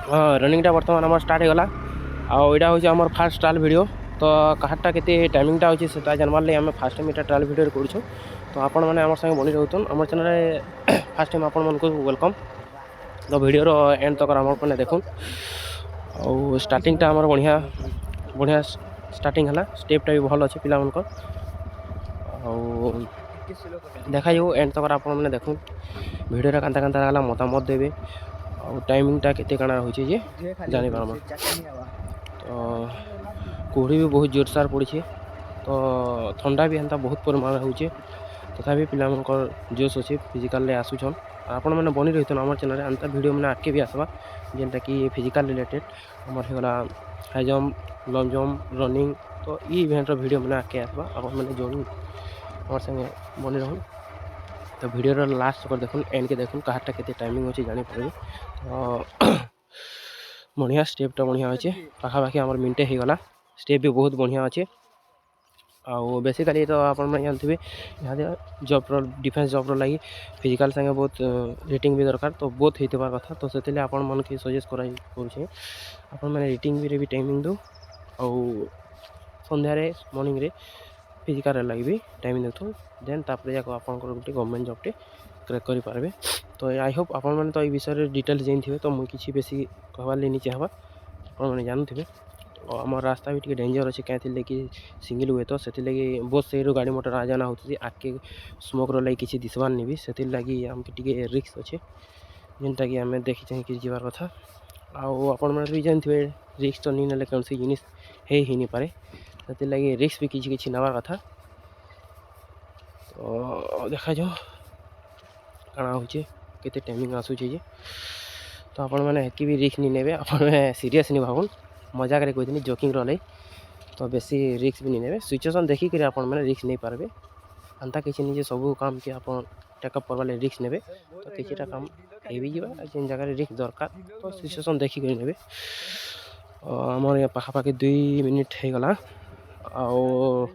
हाँ रनिंगटा बर्तमान आम स्टार्ट होगा आईटा हूँ आम फास्ट ट्रायल वीडियो तो कहारटा के टाइमिंगटा अच्छे से जानवर लगे आम फास्ट टाइम यहाँ ट्रायल वीडियो करूँ तो आपण मैंने आम सागे बनी रोचन आम चैनल फास्ट टाइम आपण मन को वेलकम तो वीडियो एंड तक आम मैंने देखूँ आउ स्टार्टिंगटा आम बढ़िया बढ़िया स्टार्टिंग है स्टेपटा भी भल अच्छे पिला मानक देखा जाऊ एंड तक आप देखूँ वीडियो कांता कांता है मतामत देवे और टाइमिंगटा केते काଣା होचे जे जानि पारमा तो कुहड़ी भी बहुत जोरसार पड़ी तो ठंडा भी हेन्ता बहुत परिमाण होचे तथापि पिला मनकर जोश अच्छे फिजिकाल रे आसुछन आपण मैंने बनी रही आम चैनल अंता वीडियो मैंने आगे भी आसवा जेनटा कि फिजिकाल रिलेटेड आमर होगा high jump lung jump running तो ये इवेंट वीडियो मैंने आगे आसवा आप मैंने जो आम संगे बनी रहूँ तो वीडियो लास्ट तक देखुन एंड के देखुन कहारटा केते टाइमिंग अच्छे जानीपारे तो बढ़िया स्टेपटा बढ़िया अच्छे पाखापाखि आम मिनटे हो गला स्टेप भी बहुत बढ़िया अच्छे आउ बेसिकली तो आप जानते यहाँ जॉब डिफेंस जॉब लगी फिजिकल संगे बहुत रेटिंग भी दरकार तो बहुत होता कथा तो से आप मन के सजेस्ट करुचे आप मैंने रेटिंग भी टाइमिंग दो आउ संध्यारे मॉर्निंग रे फिजिकल लगी भी टाइमिंग देखो देन तापर जाक आप गोटे गवर्नमेंट जॉबटे क्रेक करेंगे तो आई होप आप मैंने तो ये विषय डिटेल्स जानते तो मुझे किसी बेसी कहबार नहीं चाहवा आपने जानते और आम रास्ता भी टी डेंजर अच्छे क्या कि सिंगल हुए तो से लगी बहुत सही गाड़ी मोटर आ जाना होती आगे स्मोक लगी किसी दिशबार नहीं से लगी आमके टी रिस्क अच्छे जेनटा कि आम देखी चाहिए जबार कथा आपण भी जानते रिस्क तो नहीं ना कौन सी जिन हो नहीं पारे से लगी रिस्क भी किसी नबार कथा तो देखा जाओ काଣା होचे केते टाइमिंग आसूचे जे तो आपण मैंने हेकी भी रिस्क नहीं नेबे आपण सीरियस नहीं भावुन मजाक रे कहते जोकिंग रही तो बेसी रिस्क भी नहीं नेबे सिचुएशन देखिक आपण मैंने रिस्क नहीं पारबे अंता किसी निजे सब काम के आप टेकअप करवा रिस्क नेबे तो किसीटा काम भी जावा जेन जगह रिस्क दरकार तो सिचुएशन देखिक नेबे आमर यहाँ पाखापाखि 2 मिनिट हो गला आउ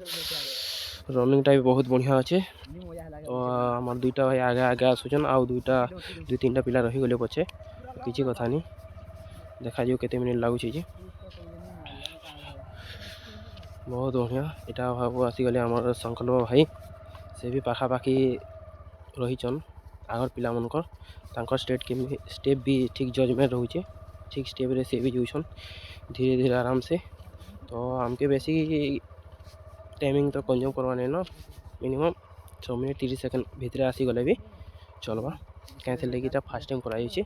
रनिंगटा भी बहुत बढ़िया अच्छे तो आम दुईटा भाई आगे आगे आसुचन आउ दुई तीन पिला रही गले पछे किसी कथा नहीं देखा जो केते मिनिट लगुच बहुत बढ़िया यहाँ भाव आसीगले आम संकल्प भाई से भी पाखापाखि रहीचन आगर पिला मनकर स्टेप भी ठीक जजमेंट रोचे ठीक स्टेप रे से भी जाऊन धीरे धीरे आराम से तो आमके बेसी टाइमिंग तो कंज्यूम करवा नहीं ना मिनिमम 6 मिनट 30 सेकेंड भितर आसीगले भी चलवा क्या फास्ट टाइम कराई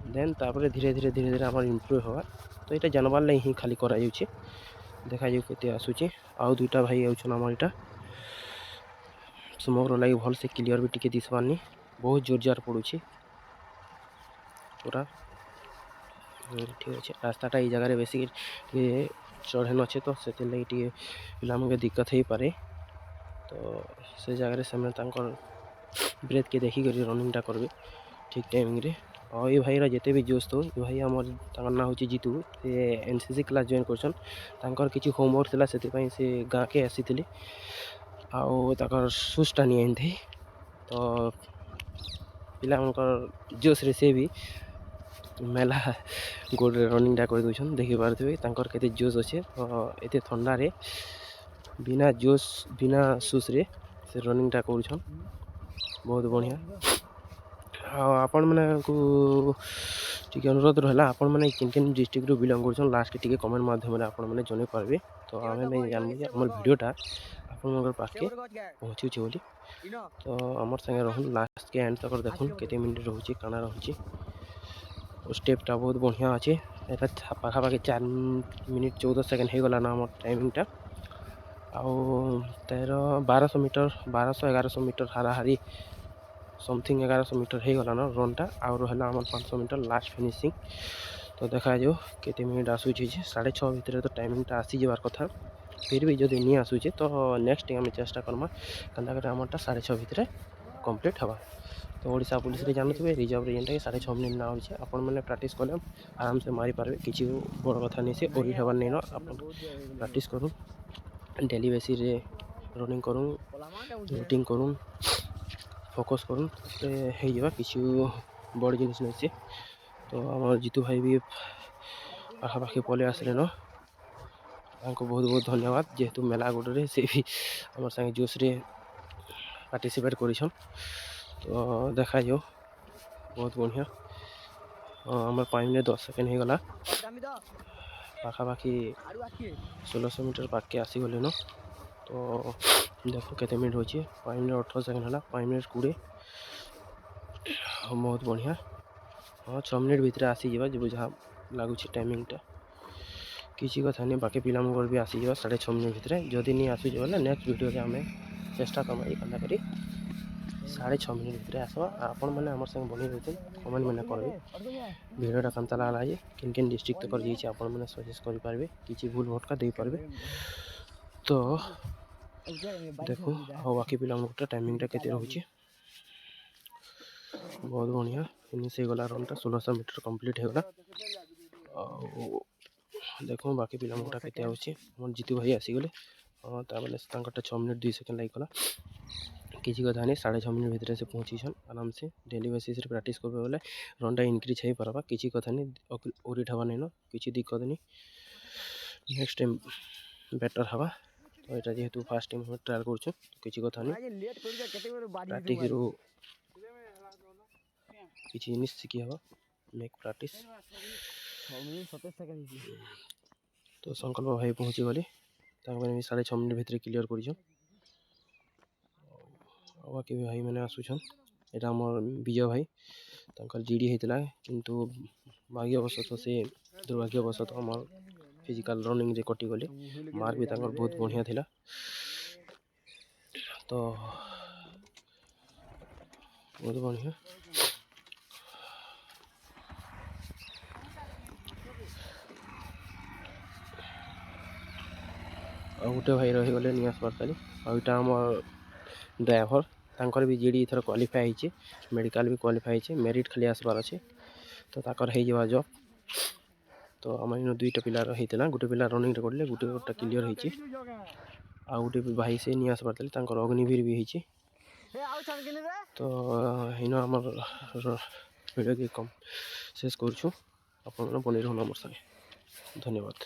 देन तापर धीरे धीरे आम इम्प्रूव होगा तो यहाँ जानवर लगे ही खाली कराई देखा जाते आसूचे आउ दुईटा भाई आउन आम यहाँ स्मोक लगे भल से क्लीयर भी टी दिशबारनी बहुत जोर जार पड़ुछे पूरा ठीक अच्छे रास्ताटा ये जगह बेसिक चढ़ेन अच्छे तो से लगे पे दिक्कत हो पारे तो से जगह से ब्रेथ के देखिक रनिंगटा करेंगे ठीक टाइमिंग रे और ये भाई जिते भी जोश तो ये भाई आम ना हूँ जीतू से एनसीसी क्लास जॉइन कर किसी होमवर्क से गाँ के आसी आर सुजटा नहीं आनी तो पिला जोश रे से भी मेला गोटे रनिंगटा कर दून देखी पारे के जोश अच्छे तो ये ठंडा रे बिना जोश बिना सुज रे से रनिंगटा कर बहुत बढ़िया आपण मैंने टी अनुरोध रहा आपण मैंने किन डिस्ट्रिक्ट रू बिलंग कर लास्ट टी कमेंट माध्यम आपण मैंने जन पारे तो आम नहीं जानबे आम वीडियोटा आप पाखे पहुँचुचे बोली तो आमर संगे रहूँ लास्ट के एंड तक देखुन केते मिनिट रोचे काना रोचे स्टेपटा बहुत बढ़िया अच्छे यहाँ पाखापाखि 4 मिनिट 14 सेकेंड हो गला ना आम टाइमिंगटा आउ 1200 मीटर 1100 मीटर हाराहारी समथिंग 1100 मीटर हो गला ना रनटा आउ रहा आम 500 मीटर लास्ट फिनिशिंग तो देखा जाओ केते मिनिट आसूचे 6:30 भितर तो टाइमिंगटा आसी जबार कथा फिर भी जब नहीं आसूचे तो नेक्स्ट आम चेष्टा करमा केन्ता आमरटा 6:30 भितर कंप्लीट हवा तो ओडिशा पुलिस रे जानते रिजर्व जेनटा कि 6:30 मिनिट ना होचे आपण मैंने प्रैक्टिस कले आराम से मारी पारे किसी बड़ कथा नहीं से ओरी हेबार नहीं ना आप प्रैक्टिस करूँ डेली बेसिस रे रनिंग करूँ रूटीन करूँ फोकस करूँ हो किसी बड़ जिनिस नहीं से तो आम जीतू भाई भी पाखापाखि पलि आसले न बहुत बहुत धन्यवाद जेहेतु मेला गुड़े से भी आम संगे जोश रे पार्टिसिपेट कर तो देखा जाओ बहुत बढ़िया आम 5 मिनट 10 सेकेंड हो गला पाखापाखि 1600 मीटर पाके आसीगले न तो देख केते मिनट हो 5 मिनट 18 सेकेंड है 5 मिनट 20 बहुत बढ़िया हाँ 6 मिनट भितर आसीजा जो जहाँ लगुच टाइमिंगटा किसी कथा नहीं बाकी पिला भी आसीजा 6.5 मिनट भितर जदि नहीं आसूचे बोले नेक्स्ट वीडियो आम चेष्टा कमा कंटा करी 6.5 मिनट भितर आसवा आपण मैंने आम संगे बनी रही कमेंट मैंने करेंगे भिडियोटा केमता लगला है किन किन डिस्ट्रिक्ट तक जाइए आपण मैंने सजेस्ट करेंगे किसी भूल भटका दे पारे तो देखो हाँ बाकी पिला टाइमिंगटा केते रोचे बहुत बढ़िया फिनिश हो गला रनटा 1600 मीटर कंप्लीट हो गला देखो बाकी पिला केते आउची मन जीतू भाई आसीगले हाँ ताबले 6 मिनट 2 सेकेंड लागिकला किसी कथा नहीं 6.5 मिनट भितर से पहुँची आराम से डेली बेसिस रे प्रैक्टिस करबे बोले रनटा इंक्रीज हो पारबा किसी कथा नहीं ओरिट हवा नहीं न किसी दिक्कत नहीं नेक्स्ट टाइम बेटर हवा तो यहाँ जेहेतु फास्ट टाइम हम ट्रायल कर किसी कथा नहीं प्रैक्टिस किसी जिन शिखी हवा मेक प्रैक्टिस तो संकल्प भाई पहुँची गली 6.5 मिनट भितर क्लियर कर बाकी भाई मैंने आसुछन यहाँ आम विजय भाई तंकर जीडी होता किंतु भाग्यवशत से दुर्भाग्यवशत आम फिजिकल रनिंग रे कटिगले मार्क भी बहुत बढ़िया थिला तो बहुत बढ़िया आ गोटे भाई रहीगले नियास पारताली आईटा आम ड्राइवर तांकर भी जीडी इथर क्वालिफाई होइए मेडिकल भी क्वालिफाई होइए मेरिट खाली आसबार अच्छे तो ताकर हो जावा जॉब तो आम इन 2टा पिला होता गोटे पिला रनिंग करले गोटे क्लियर होइए आ गोटे भाई से नहीं आसबार तांकर अग्निवीर भी होइए तो इन आम वीडियो के कम शेष करूँ आप बनी रहूँ आम संगे धन्यवाद।